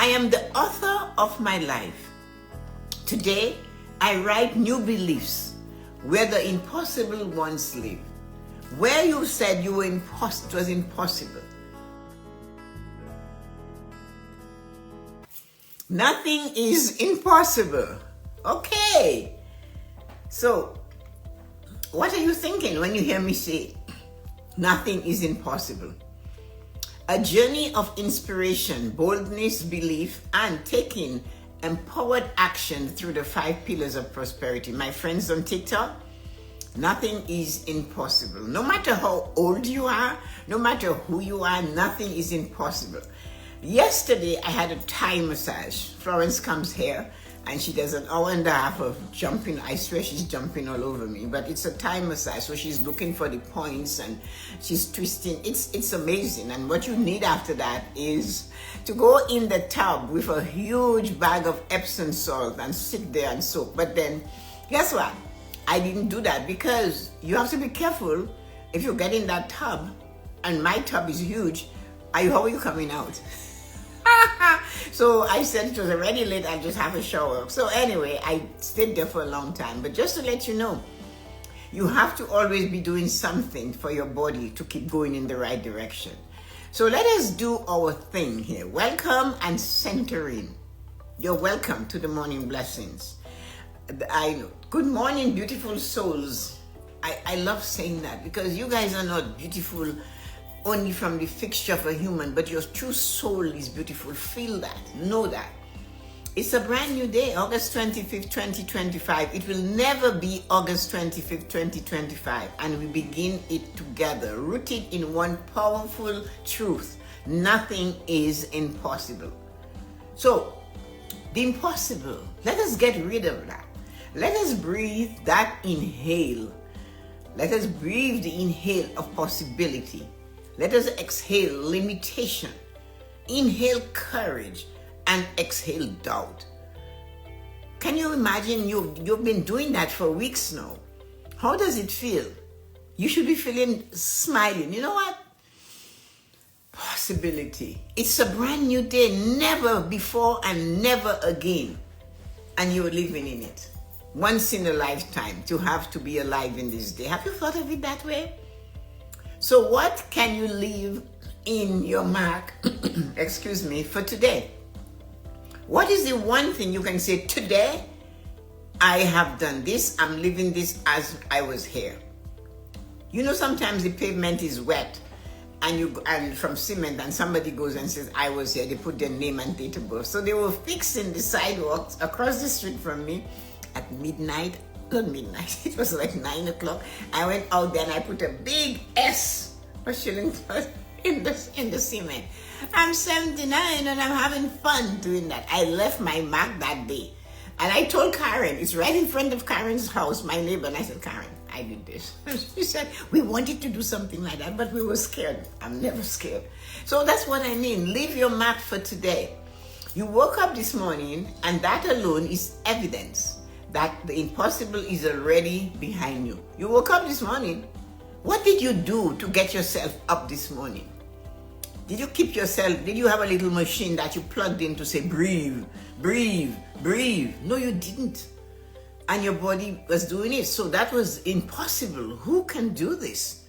am the author of my life. Today, I write new beliefs where the impossible once lived. Where you said it was impossible. Nothing is impossible. Okay. So, what are you thinking when you hear me say, nothing is impossible? A journey of inspiration, boldness, belief, and taking empowered action through the 5 pillars of prosperity. My friends on TikTok, nothing is impossible. No matter how old you are, no matter who you are, nothing is impossible. Yesterday, I had a Thai massage. Florence comes here and she does an hour and a half of jumping. I swear she's jumping all over me, but it's a Thai massage. So she's looking for the points and she's twisting. It's amazing. And what you need after that is to go in the tub with a huge bag of Epsom salt and sit there and soak. But then, guess what? I didn't do that because you have to be careful if you get in that tub, and my tub is huge. How are you coming out? So I said it was already late, I'll just have a shower. So anyway, I stayed there for a long time. But just to let you know, you have to always be doing something for your body to keep going in the right direction. So let us do our thing here. Welcome and centering. You're welcome to the morning blessings. Good morning, beautiful souls. I love saying that because you guys are not beautiful only from the fixture of a human, but your true soul is beautiful. Feel that, know that. It's a brand new day, August 25th, 2025. It will never be August 25th, 2025. And we begin it together, rooted in one powerful truth. Nothing is impossible. So, the impossible, let us get rid of that. Let us breathe that inhale. Let us breathe the inhale of possibility. Let us exhale limitation, inhale courage, and exhale doubt. Can you imagine you've been doing that for weeks now? How does it feel? You should be feeling smiling. You know what? Possibility. It's a brand new day, never before and never again. And you're living in it. Once in a lifetime to have to be alive in this day. Have you thought of it that way? So what can you leave in your mark, excuse me, for today? What is the one thing you can say, today, I have done this, I'm living this as I was here. You know, sometimes the pavement is wet and from cement, and somebody goes and says, I was here. They put their name and date of birth. So they were fixing the sidewalks across the street from me at midnight. Not midnight, it was like 9 o'clock. I went out there and I put a big S for Shillington in the cement. I'm 79 and I'm having fun doing that. I left my mark that day. And I told Karen, it's right in front of Karen's house, my neighbor, and I said, Karen, I did this. She said, we wanted to do something like that, but we were scared. I'm never scared. So that's what I mean. Leave your mark for today. You woke up this morning and that alone is evidence that the impossible is already behind you. You woke up this morning. What did you do to get yourself up this morning? Did you keep yourself, did you have a little machine that you plugged in to say, breathe, breathe, breathe? No, you didn't. And your body was doing it. So that was impossible. Who can do this?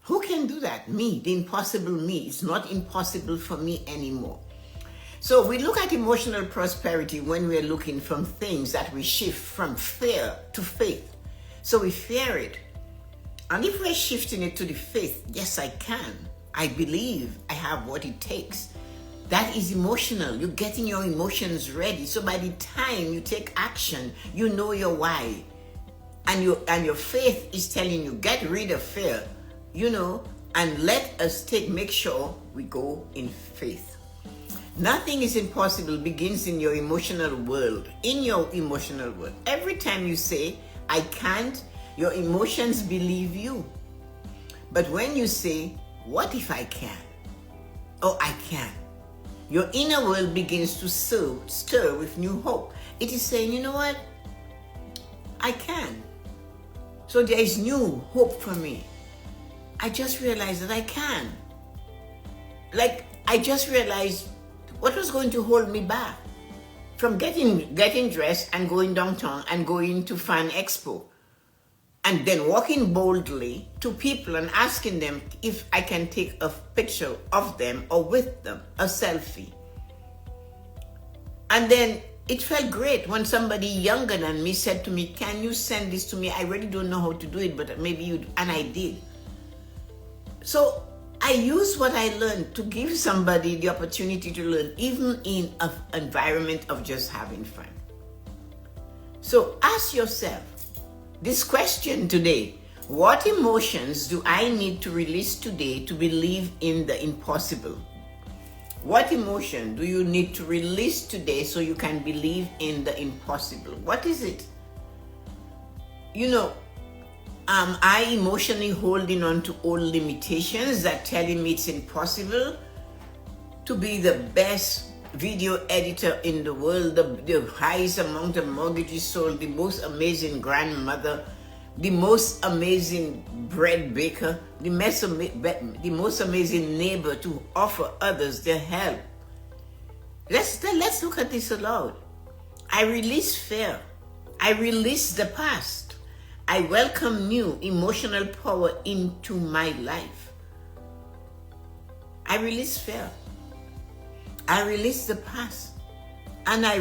Who can do that? Me, the impossible me. It's not impossible for me anymore. So we look at emotional prosperity when we're looking from things that we shift from fear to faith. So we fear it. And if we're shifting it to the faith, yes, I can. I believe I have what it takes. That is emotional. You're getting your emotions ready. So by the time you take action, you know your why. And your faith is telling you, get rid of fear, and let us make sure we go in faith. Nothing is impossible begins in your emotional world. In your emotional world. Every time you say, I can't, your emotions believe you. But when you say, what if I can? Oh, I can. Your inner world begins to stir with new hope. It is saying, you know what? I can. So there is new hope for me. I just realized that I can. I just realized What was going to hold me back from getting dressed and going downtown and going to Fan Expo? And then walking boldly to people and asking them if I can take a picture of them or with them, a selfie. And then it felt great when somebody younger than me said to me, can you send this to me? I really don't know how to do it, but maybe you, and I did. So I use what I learned to give somebody the opportunity to learn, even in an environment of just having fun. So ask yourself this question today: what emotions do I need to release today to believe in the impossible? What emotion do you need to release today so you can believe in the impossible? What is it? Am I emotionally holding on to old limitations that telling me it's impossible to be the best video editor in the world, the highest amount of mortgages sold, the most amazing grandmother, the most amazing bread baker, the most amazing neighbor to offer others their help? Let's look at this aloud. I release fear. I release the past. I welcome new emotional power into my life. I release fear. I release the past. And I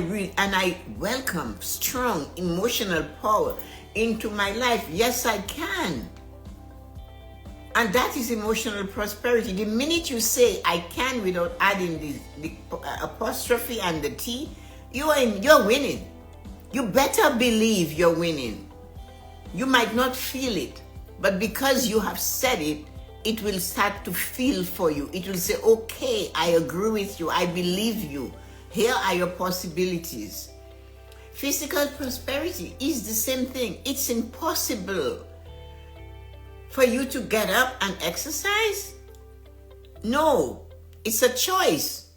welcome strong emotional power into my life. Yes, I can. And that is emotional prosperity. The minute you say I can without adding the apostrophe and the T, you're winning. You better believe you're winning. You might not feel it, but because you have said it, it will start to feel for you. It will say, okay, I agree with you. I believe you. Here are your possibilities. Physical prosperity is the same thing. It's impossible for you to get up and exercise. No, it's a choice.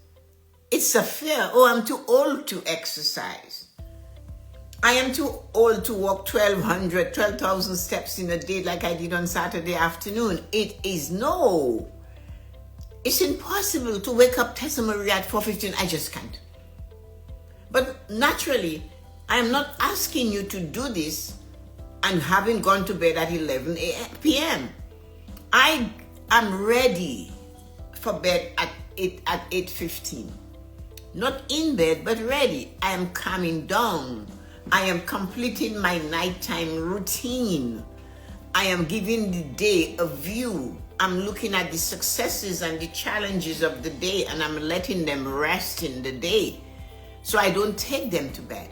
It's a fear. Oh, I'm too old to exercise. I am too old to walk 12,000 steps in a day like I did on Saturday afternoon. It is no. It's impossible to wake up Tessa-Marie at 4:15. I just can't. But naturally, I am not asking you to do this and having gone to bed at 11 p.m. I am ready for bed at 8:15. Not in bed, but ready. I am calming down. I am completing my nighttime routine. I am giving the day a view. I'm looking at the successes and the challenges of the day, and I'm letting them rest in the day so I don't take them to bed.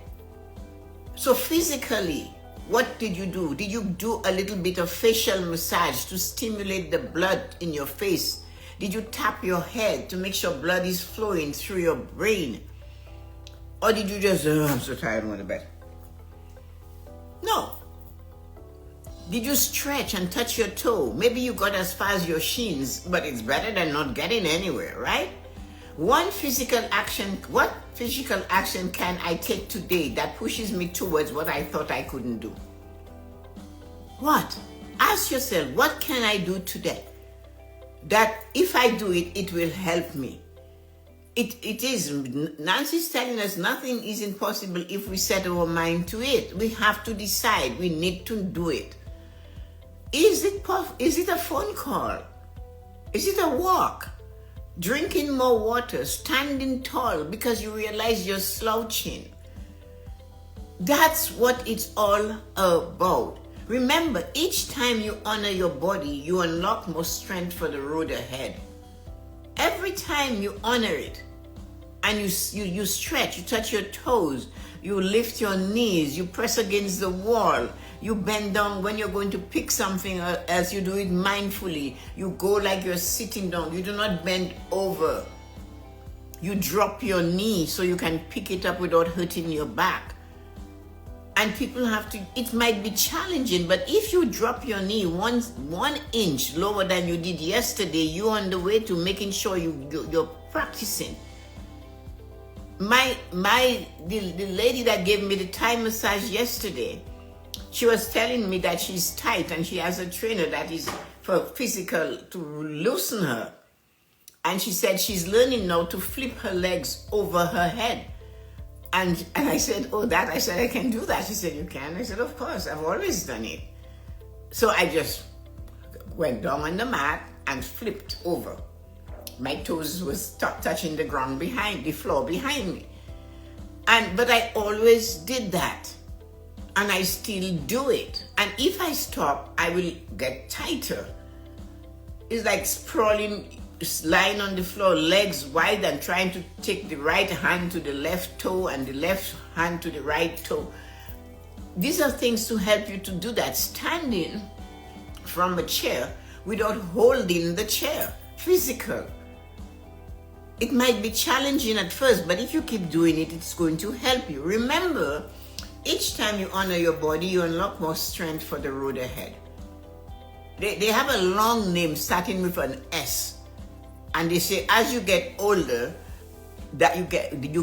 So physically, what did you do? Did you do a little bit of facial massage to stimulate the blood in your face? Did you tap your head to make sure blood is flowing through your brain? Or did you just, I'm so tired, I'm going to bed? No. Did you stretch and touch your toe? Maybe you got as far as your shins, but it's better than not getting anywhere, right? What physical action can I take today that pushes me towards what I thought I couldn't do? What? Ask yourself, what can I do today that if I do it, it will help me? It is. Nancy's telling us nothing is impossible if we set our mind to it. We have to decide. We need to do it. Is it a phone call? Is it a walk? Drinking more water, standing tall because you realize you're slouching. That's what it's all about. Remember, each time you honor your body, you unlock more strength for the road ahead. Every time you honor it, and you stretch, you touch your toes, you lift your knees, you press against the wall, you bend down when you're going to pick something as you do it mindfully. You go like you're sitting down. You do not bend over. You drop your knee so you can pick it up without hurting your back. And people have to, it might be challenging, but if you drop your knee one inch lower than you did yesterday, you're on the way to making sure you're practicing. The lady that gave me the Thai massage yesterday, she was telling me that she's tight and she has a trainer that is for physical to loosen her. And she said she's learning now to flip her legs over her head. And I said, oh, that, I said, I can do that. She said, you can? I said, of course, I've always done it. So I just went down on the mat and flipped over. My toes was touching the ground behind, the floor behind me. But I always did that. And I still do it. And if I stop, I will get tighter. It's like sprawling, lying on the floor, legs wide, and trying to take the right hand to the left toe and the left hand to the right toe. These are things to help you to do that. Standing from a chair without holding the chair. Physical. It might be challenging at first, but if you keep doing it, it's going to help you. Remember, each time you honor your body, you unlock more strength for the road ahead. They have a long name starting with an S. And they say, as you get older, that you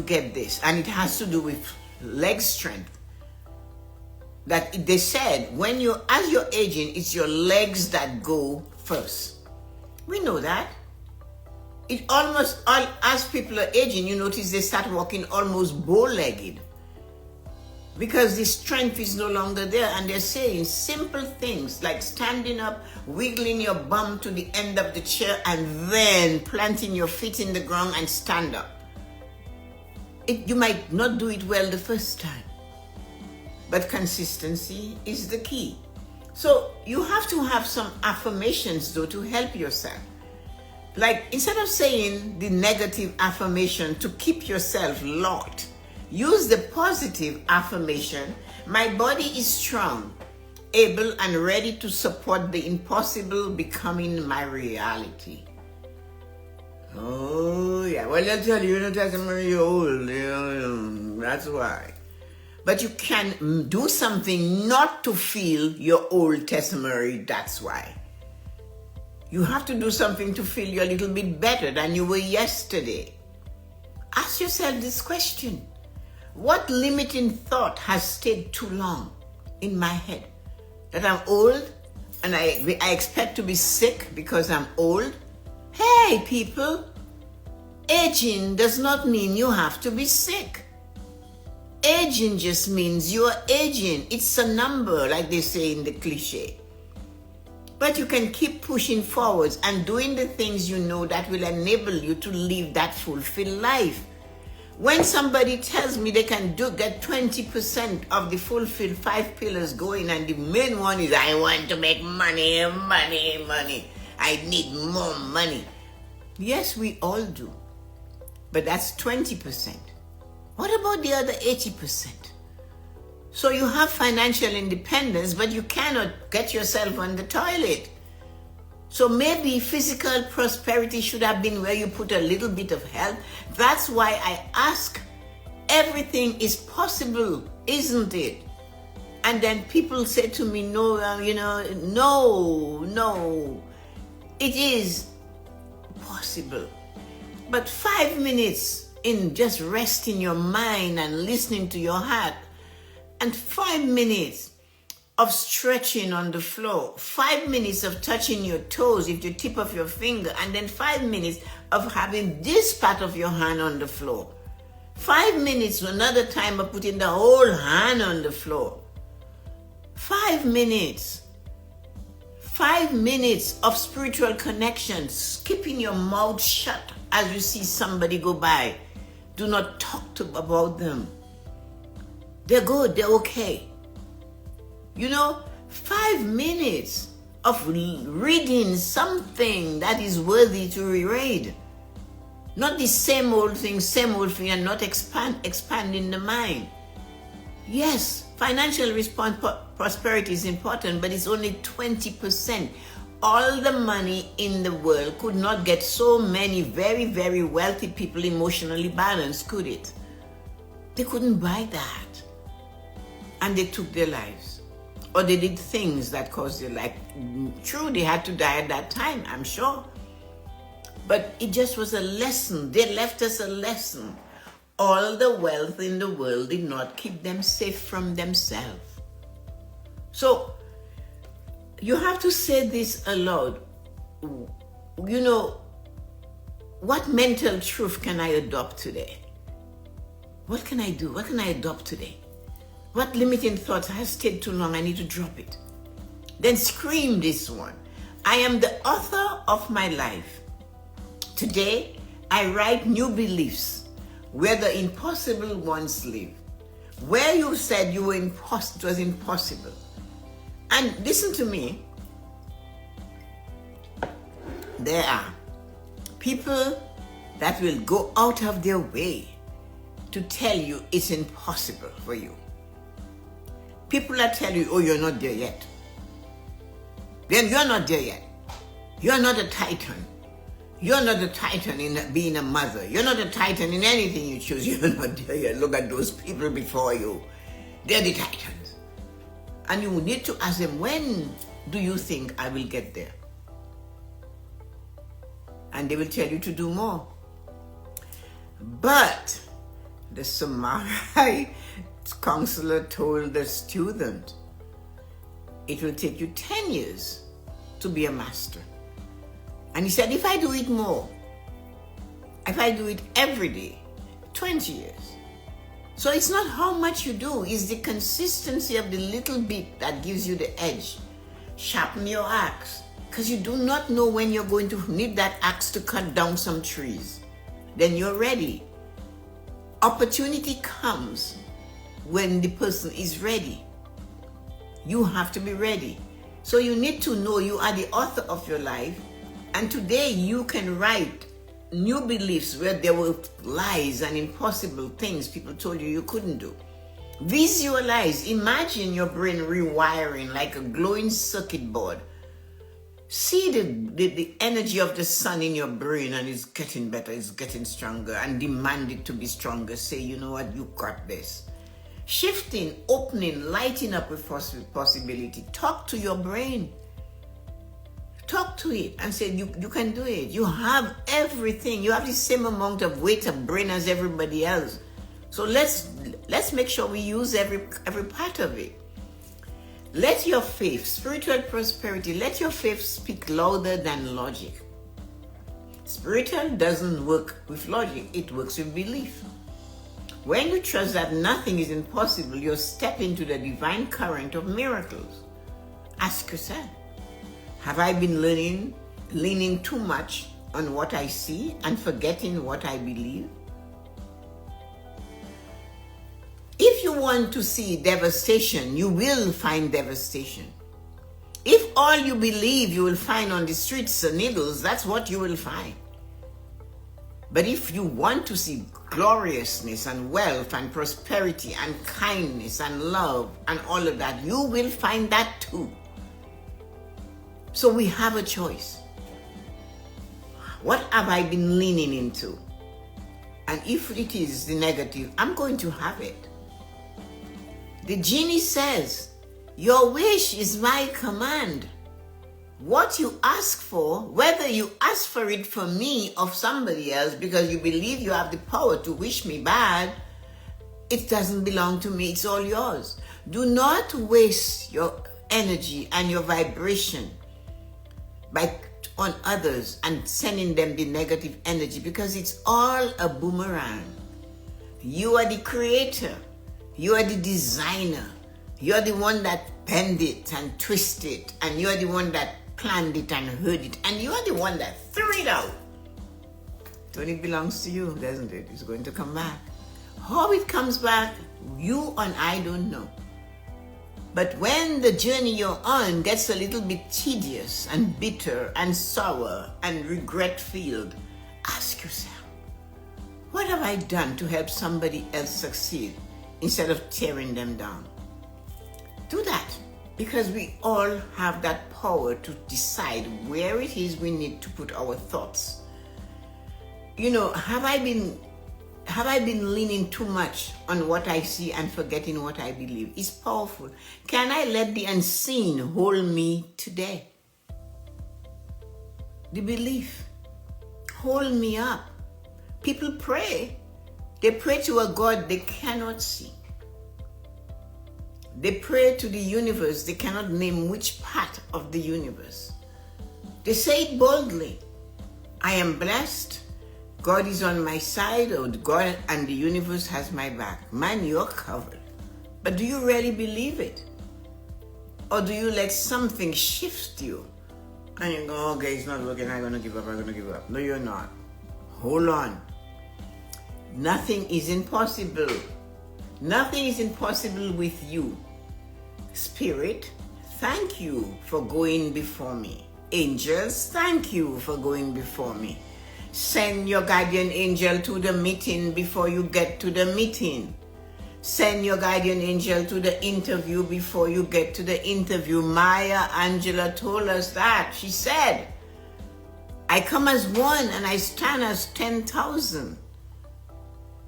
get this. And it has to do with leg strength. That they said, as you're aging, it's your legs that go first. We know that. It almost, as people are aging, you notice they start walking almost bow-legged. Because the strength is no longer there, and they're saying simple things like standing up, wiggling your bum to the end of the chair, and then planting your feet in the ground and stand up. You might not do it well the first time, but consistency is the key. So you have to have some affirmations though to help yourself. Like, instead of saying the negative affirmation to keep yourself locked, use the positive affirmation. My body is strong, able, and ready to support the impossible becoming my reality. Oh, yeah. Well, I'll tell you, Tessa-Marie, you're old. That's why. But you can do something not to feel you're old, Tessa-Marie. That's why. You have to do something to feel you're a little bit better than you were yesterday. Ask yourself this question. What limiting thought has stayed too long in my head? That I'm old and I expect to be sick because I'm old? Hey, people, aging does not mean you have to be sick. Aging just means you are aging. It's a number, like they say in the cliche. But you can keep pushing forwards and doing the things you know that will enable you to live that fulfilled life. When somebody tells me they can get 20% of the fulfilled 5 pillars going, and the main one is, I want to make money, money, money. I need more money. Yes, we all do. But that's 20%. What about the other 80%? So you have financial independence, but you cannot get yourself on the toilet. So maybe physical prosperity should have been where you put a little bit of health. That's why I ask, everything is possible, isn't it? And then people say to me, no, no, it is possible. But 5 minutes in just resting your mind and listening to your heart, and 5 minutes of stretching on the floor, 5 minutes of touching your toes with the tip of your finger, and then 5 minutes of having this part of your hand on the floor. 5 minutes another time of putting the whole hand on the floor. 5 minutes. 5 minutes of spiritual connection, keeping your mouth shut as you see somebody go by. Do not talk about them. They're good, they're okay. 5 minutes of reading something that is worthy to reread. Not the same old thing, and not expanding the mind. Yes, financial prosperity is important, but it's only 20%. All the money in the world could not get so many very, very wealthy people emotionally balanced, could it? They couldn't buy that. And they took their lives. Or they did things that caused their life. True, they had to die at that time, I'm sure. But it just was a lesson. They left us a lesson. All the wealth in the world did not keep them safe from themselves. So, you have to say this aloud. What mental truth can I adopt today? What can I do? What can I adopt today? What limiting thoughts has stayed too long? I need to drop it. Then scream this one. I am the author of my life. Today, I write new beliefs where the impossible ones live. Where you said you were it was impossible. And listen to me. There are people that will go out of their way to tell you it's impossible for you. People that tell you, oh, you're not there yet. Then you're not there yet. You're not a titan. You're not a titan in being a mother. You're not a titan in anything you choose. You're not there yet. Look at those people before you. They're the titans. And you need to ask them, when do you think I will get there? And they will tell you to do more. But the Tessa-Marie counselor told the student, it will take you 10 years to be a master. And he said, if I do it more, if I do it every day, 20 years. So it's not how much you do, it's the consistency of the little bit that gives you the edge. Sharpen your axe, because you do not know when you're going to need that axe to cut down some trees. Then you're ready. Opportunity comes when the person is ready. You have to be ready. So you need to know you are the author of your life. And today you can write new beliefs where there were lies and impossible things people told you couldn't do. Visualize, imagine your brain rewiring like a glowing circuit board. See the energy of the sun in your brain, and it's getting better, it's getting stronger, and demand it to be stronger. Say, you know what, you got this. Shifting, opening, lighting up with possibility. Talk to your brain. Talk to it and say, you can do it. You have everything. You have the same amount of weight of brain as everybody else. So let's make sure we use every part of it. Let your faith, spiritual prosperity, let your faith speak louder than logic. Spiritual doesn't work with logic, it works with belief. When you trust that nothing is impossible, you step into the divine current of miracles. Ask yourself, have I been leaning too much on what I see and forgetting what I believe? If you want to see devastation, you will find devastation. If all you believe you will find on the streets are needles, that's what you will find. But if you want to see gloriousness and wealth and prosperity and kindness and love and all of that, you will find that too. So we have a choice. What have I been leaning into? And if it is the negative, I'm going to have it. The genie says, your wish is my command. What you ask for, whether you ask for it from me or somebody else because you believe you have the power to wish me bad, it doesn't belong to me, it's all yours. Do not waste your energy and your vibration on others and sending them the negative energy, because it's all a boomerang. You are the creator. You are the designer. You're the one that bend it and twist it, and you're the one that planned it and heard it, and you're the one that threw it out. So it belongs to you, doesn't it? It's going to come back. How it comes back, you and I don't know. But when the journey you're on gets a little bit tedious and bitter and sour and regret-filled, ask yourself, what have I done to help somebody else succeed instead of tearing them down? Do that, because we all have that power to decide where it is we need to put our thoughts. You know, have I been leaning too much on what I see and forgetting what I believe? It's powerful. Can I let the unseen hold me today? The belief, hold me up. People pray. They pray to a God they cannot see. They pray to the universe. They cannot name which part of the universe. They say it boldly. I am blessed. God is on my side, or God and the universe has my back. Man, you're covered. But do you really believe it? Or do you let something shift you? And you go, okay, it's not working, I'm going to give up. No, you're not. Hold on. Nothing is impossible. Nothing is impossible with you. Spirit, thank you for going before me. Angels, thank you for going before me. Send your guardian angel to the meeting before you get to the meeting. Send your guardian angel to the interview before you get to the interview. Maya Angelou told us that. She said, I come as one and I stand as 10,000.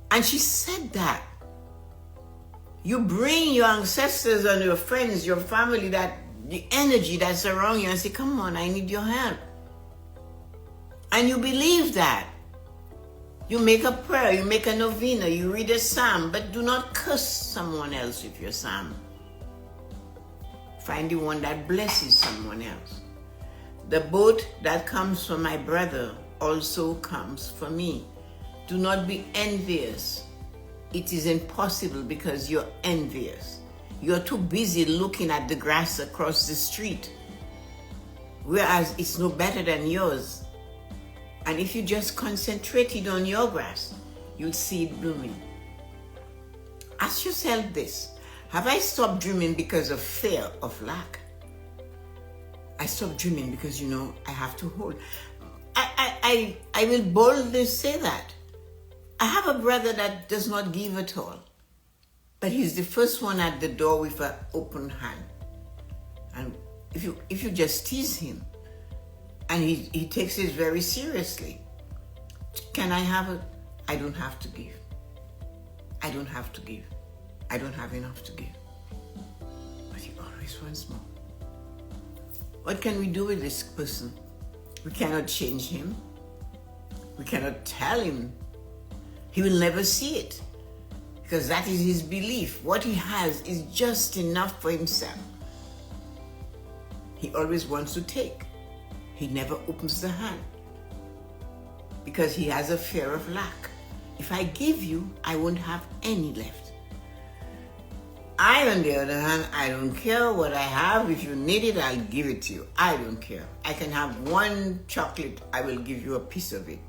And she said that. You bring your ancestors and your friends, your family, that the energy that's around you, and say, come on, I need your help. And you believe that. You make a prayer, you make a novena, you read a psalm, but do not curse someone else with your psalm. Find the one that blesses someone else. The boat that comes for my brother also comes for me. Do not be envious. It is impossible because you're envious. You're too busy looking at the grass across the street, whereas it's no better than yours. And if you just concentrated on your grass, you'd see it blooming. Ask yourself this: have I stopped dreaming because of fear of lack? I stopped dreaming because, I have to hold. I will boldly say that. I have a brother that does not give at all, but he's the first one at the door with an open hand. And if you just tease him, and he takes it very seriously. Can I have it? I don't have to give. I don't have to give. I don't have enough to give. But he always wants more. What can we do with this person? We cannot change him. We cannot tell him. He will never see it, because that is his belief. What he has is just enough for himself. He always wants to take. He never opens the hand because he has a fear of lack. If I give you, I won't have any left. I, on the other hand, I don't care what I have. If you need it, I'll give it to you. I don't care. I can have one chocolate, I will give you a piece of it.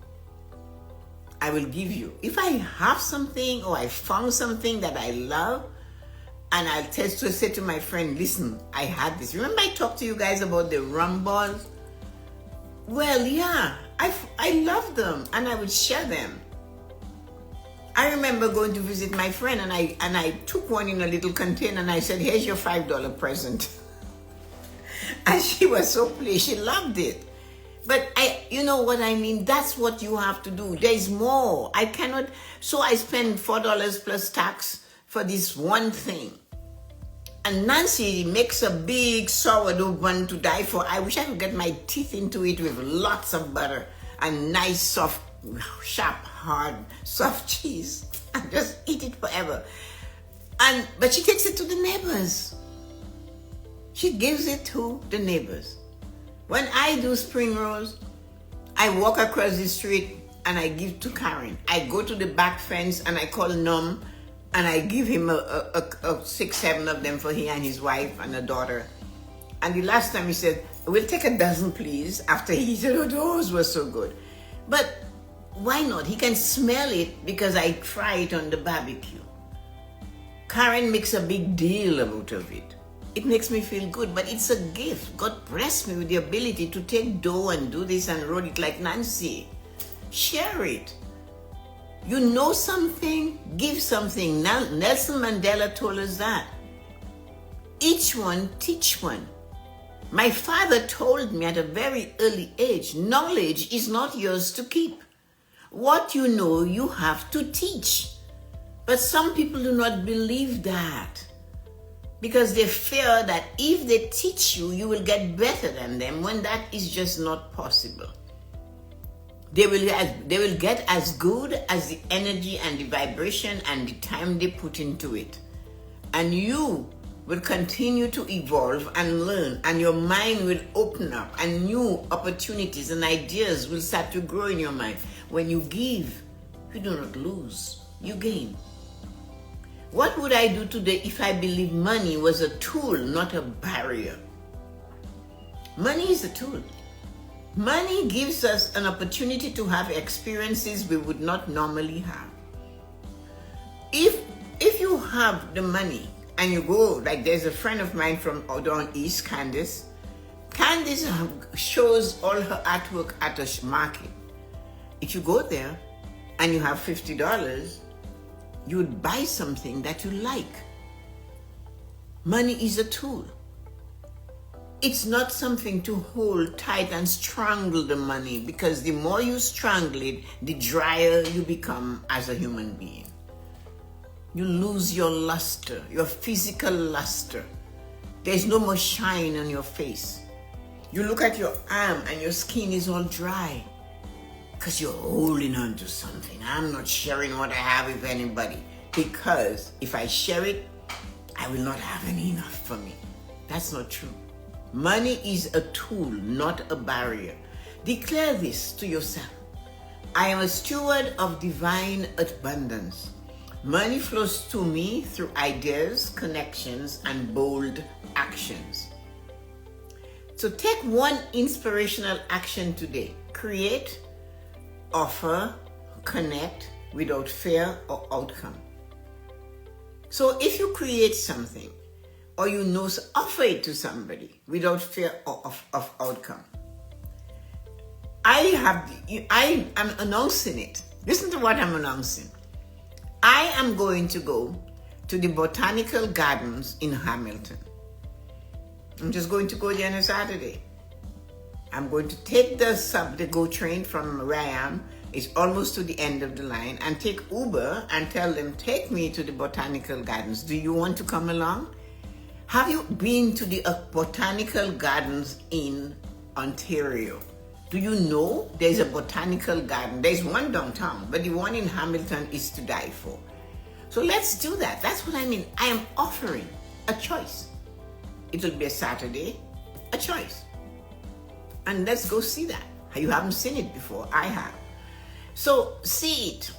I will give you. If I have something or I found something that I love, and I'll say to my friend, listen, I had this. Remember I talked to you guys about the rum balls? Well, yeah, I love them, and I would share them. I remember going to visit my friend, and I took one in a little container, and I said, here's your $5 present. And she was so pleased. She loved it. But you know what I mean? That's what you have to do. There is more. I cannot. So I spend $4 plus tax for this one thing. And Nancy makes a big sourdough bun to die for. I wish I could get my teeth into it with lots of butter and nice, soft, sharp, hard, soft cheese, and just eat it forever. But she takes it to the neighbors. She gives it to the neighbors. When I do spring rolls, I walk across the street and I give to Karen. I go to the back fence and I call Num, and I give him a 6, 7 of them for he and his wife and a daughter. And the last time he said, we'll take a dozen, please, after he said, oh, those were so good. But why not? He can smell it because I fry it on the barbecue. Karen makes a big deal out of it. It makes me feel good, but it's a gift. God bless me with the ability to take dough and do this and roll it like Nancy. Share it. You know something, give something. Nelson Mandela told us that. Each one, teach one. My father told me at a very early age, knowledge is not yours to keep. What you know, you have to teach. But some people do not believe that, because they fear that if they teach you, you will get better than them, when that is just not possible. They will get as good as the energy and the vibration and the time they put into it. And you will continue to evolve and learn, and your mind will open up, and new opportunities and ideas will start to grow in your mind. When you give, you do not lose, you gain. What would I do today if I believed money was a tool, not a barrier? Money is a tool. Money gives us an opportunity to have experiences we would not normally have. If you have the money and you go, like there's a friend of mine from down east, Candice. Candice shows all her artwork at a market. If you go there and you have $50, you would buy something that you like. Money is a tool. It's not something to hold tight and strangle the money, because the more you strangle it, the drier you become as a human being. You lose your luster, your physical luster. There's no more shine on your face. You look at your arm and your skin is all dry because you're holding on to something. I'm not sharing what I have with anybody, because if I share it, I will not have any enough for me. That's not true. Money is a tool, not a barrier. Declare this to yourself. I am a steward of divine abundance. Money flows to me through ideas, connections, and bold actions. So take one inspirational action today. Create, offer, connect without fear or outcome. So if you create something, or offer it to somebody without fear of outcome. I am announcing it. Listen to what I'm announcing. I am going to go to the Botanical Gardens in Hamilton. I'm just going to go there on a Saturday. I'm going to take the GO train from where I am. It's almost to the end of the line, and take Uber and tell them, take me to the Botanical Gardens. Do you want to come along? Have you been to the Botanical Gardens in Ontario? Do you know there's a botanical garden? There's one downtown, but the one in Hamilton is to die for. So let's do that. That's what I mean. I am offering a choice. It will be a Saturday, a choice. And let's go see that. You haven't seen it before. I have. So see it,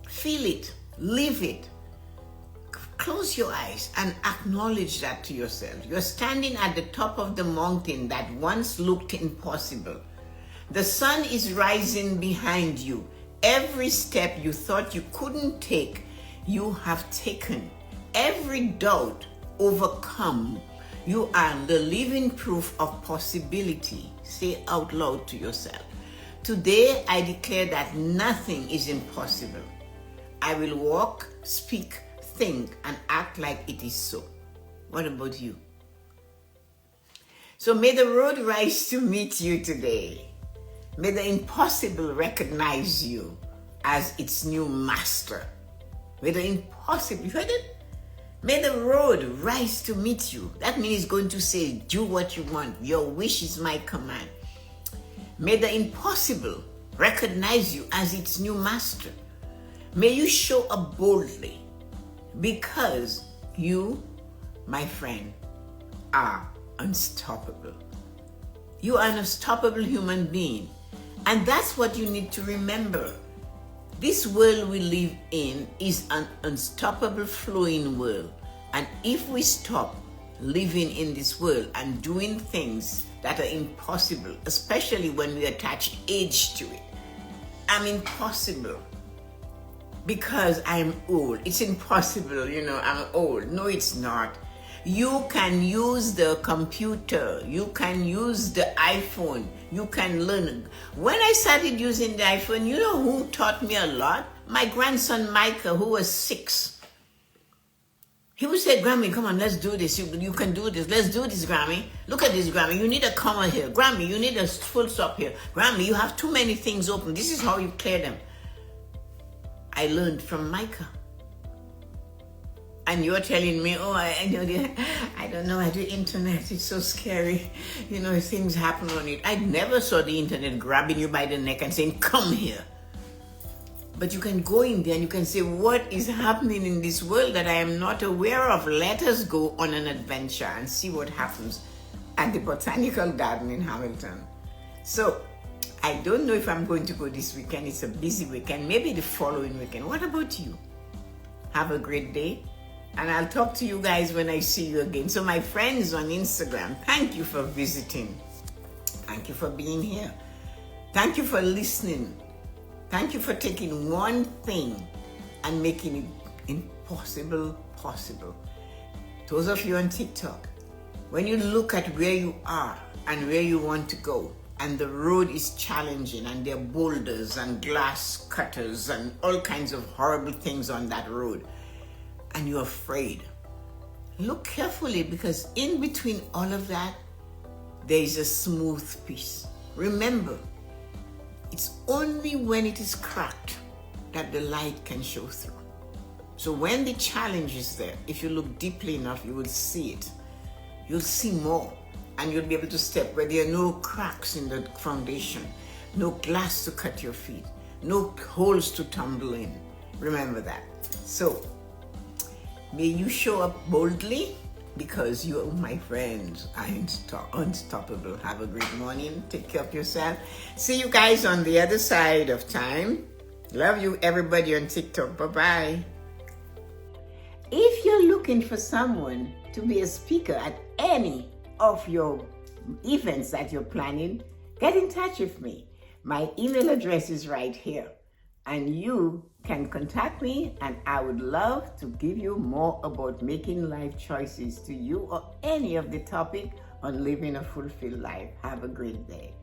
feel it, live it. Close your eyes and acknowledge that to yourself. You're standing at the top of the mountain that once looked impossible. The sun is rising behind you. Every step you thought you couldn't take, you have taken. Every doubt overcome. You are the living proof of possibility. Say out loud to yourself. Today I declare that nothing is impossible. I will walk, speak, think, and act like it is so. What about you? So may the road rise to meet you today. May the impossible recognize you as its new master. May the impossible, you heard it? May the road rise to meet you. That means it's going to say, do what you want. Your wish is my command. May the impossible recognize you as its new master. May you show up boldly, because you, my friend, are unstoppable. You are an unstoppable human being. And that's what you need to remember. This world we live in is an unstoppable, flowing world. And if we stop living in this world and doing things that are impossible, especially when we attach age to it, I'm impossible because I'm old. It's impossible, I'm old. No, it's not. You can use the computer. You can use the iPhone. You can learn. When I started using the iPhone, you know who taught me a lot? My grandson, Micah, who was 6. He would say, Grammy, come on, let's do this. You can do this. Let's do this, Grammy. Look at this, Grammy. You need a comma here. Grammy, you need a full stop here. Grammy, you have too many things open. This is how you clear them. I learned from Micah. And you're telling me, I don't know, I do internet, it's so scary. Things happen on it. I never saw the internet grabbing you by the neck and saying, come here. But you can go in there and you can say, what is happening in this world that I am not aware of? Let us go on an adventure and see what happens at the Botanical Garden in Hamilton. So I don't know if I'm going to go this weekend. It's a busy weekend. Maybe the following weekend. What about you? Have a great day. And I'll talk to you guys when I see you again. So my friends on Instagram, thank you for visiting. Thank you for being here. Thank you for listening. Thank you for taking one thing and making it impossible possible. Those of you on TikTok, when you look at where you are and where you want to go, and the road is challenging, and there are boulders and glass cutters and all kinds of horrible things on that road, and you're afraid, look carefully, because in between all of that, there is a smooth piece. Remember, it's only when it is cracked that the light can show through. So when the challenge is there, if you look deeply enough, you will see it. You'll see more, and you'll be able to step where there are no cracks in the foundation, no glass to cut your feet, no holes to tumble in. Remember that. So may you show up boldly, because you, my friends, are unstoppable. Have a great morning. Take care of yourself. See you guys on the other side of time. Love you, everybody on TikTok. Bye-bye. If you're looking for someone to be a speaker at any of your events that you're planning, get in touch with me. My email address is right here, and you can contact me, and I would love to give you more about making life choices to you, or any of the topic on living a fulfilled life. Have a great day.